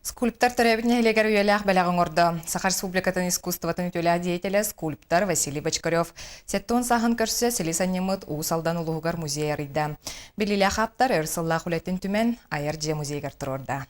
Скульптор төрәбитне хелегер үелях бәләгін орды. Саха Республикатын искусствотын үтелі деятелі скульптор Василий Бочкарев. Сеттон сағын көрсі селисанемыт уысалдан улуғығар музей арыйда. Білілі қаптар өрсыллақ үлетін түмен айыр музейгер тұрорда.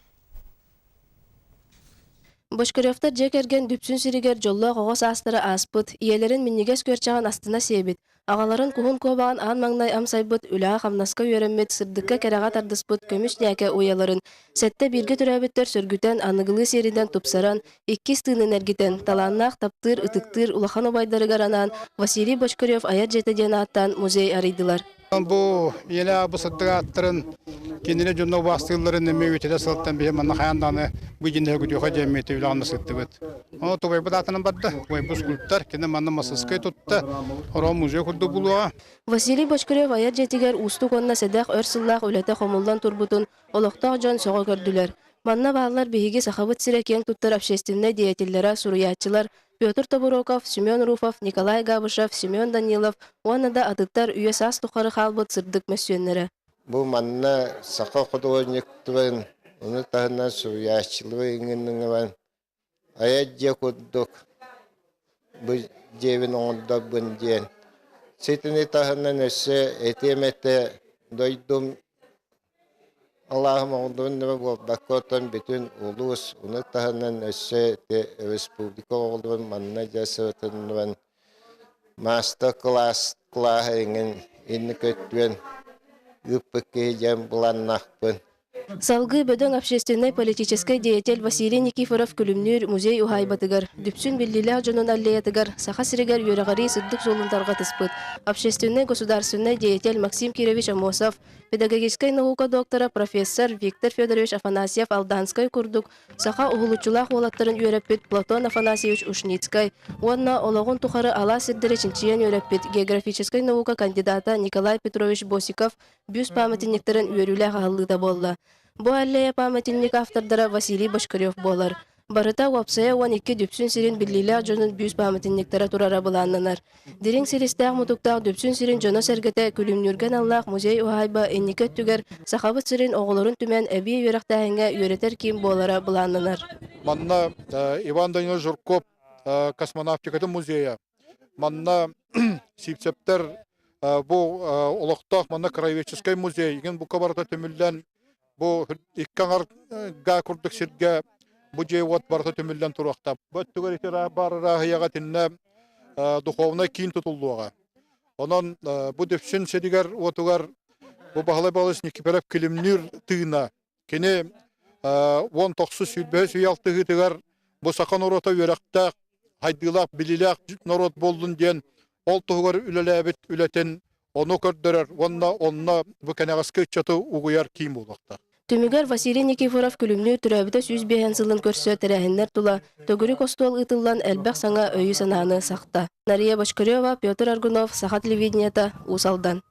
Бочкаревтар жекерген дүпсүн сиригер жолла қоғас астыры аспыт, иелерин миннигес көрчаған астына себит. Ағаларын кухун кобаған ан маңнай амсайбыт, үлі қамнаска үйеріммет, сырдыққа кәраға тардыспыт, көміш нәке уяларын. Сәтті бірге түрәбіттер сөргүтен, анығылы сериден тупсаран, икки стынын әргітен, таланнақ, таптыр, ытықтыр, улахан обайдары гаранан, Василий Бочкарев аяр жетеден аттан музей арыйдылар. Бу еле абысыдыға аттырын кендіне жонна бастығыларын неме өтелі сылттан бейім анна қаянданы бұйденде көтеуға жәмметі үлағында сытты бөт. Оны тұбай бұд атынан барды, бұ скульптар, кенде манна масыскай тұтты, ұра музей күрді бұлуға. Василий Бочкарев аяр жетігер ұсты конна сәдәқ өрсыллақ өлеті қомылдан турбутун, олықтақ жан соға көрділер. Манна бағалар бейге сақабыт сірі кен тұттар общественный деятеллера, суруятчылар, Петр Табуроков, Семен Руфов, Николай Габышев, Семен Данилов, уанада атыттар үйе сас тұқары қалбыт сырдық мәсүйенлері. Бұл манна сақа құдуынектівен, оны тағына суруятчылығы еңініңівен, аят же құддық, бұл жевін оңында бұн дейін. Сетіне тағынан өсі әтеметі дойдым, Allah'ım olduğun gibi bu bakıyortan bütün ulus onu tahanan öse de Respublika olduğun manna jasatın ben master class klahingen in kötüen üppeke jam bulanakpın. Салгы бөдөң общественный политический деятель Василий Никифоров күлүмнүр музей ухайбатыгар, дүпсүн биллилях жонун аллеятыгар, саха сиригер юрagaри сыддык жолунтарга тыспыт. Общественный государственный деятель Максим Кирович Амосов, педагогической наука доктора профессор Виктор Федорович Афанасьев Алданской курдук, саха угулучулах олаттарын үйрәппет Платон Афанасьевич Ушницкой, уанна ологон тухары ала сирдері чинчиян үйрәппет географической наука кандидата Николай Петрович Босиков бюс памятинниктерин үйрүлэх ахыллыда болла. Бу аллея памятинник автордара Василий Бочкарев болар. Барыта уапсая 12 дүпсүн сирин биллилер жонун бюс памятинниктері турара буланнанар. Дирин сиристәк мутуктак дүпсүн сирин жоно сәргете күлүмнүрген аллах музей ухайба энникет түгер сахабыт сирин оголорун түмен әбие үйрәктәһәнгә үйрәтер ким болара буланнанар. Манна Иван Данил Журков космонавтикаты музея. Манна сипсептер бу олоқтақ манна краеведческий музей. Еген бу кабарата төмілден бу иккаңар га курдык сирге бу жей вот барата төмілден турақтап. Бөт түгер етера барыра хияға тінне духовна кейін тұтылуға. Онан бу дөпсін седігер отугар бу бағалай балыс Никифоров килимнүр тыына. Кені 19 сүлбе сүйалтығы тігер бу сақан орота өрәқтақ, хайдылақ, білілақ народ болдың ден ол тұғыр үлеләбіт үлетін оны көрдірер, онна бұ кәнәғасқы чаты ұғыяр кейім болақта. Түмігер Василий Никифоров күлімнүр түрәбіті сүз бейін сылын көрсі тәрәхінлер тұла, төгірі костуал ұтылан әлбәқ саңа өйі сананы сақта. Нария Бочкарева, Петр Аргунов, Саха телевидениета, Усалдан.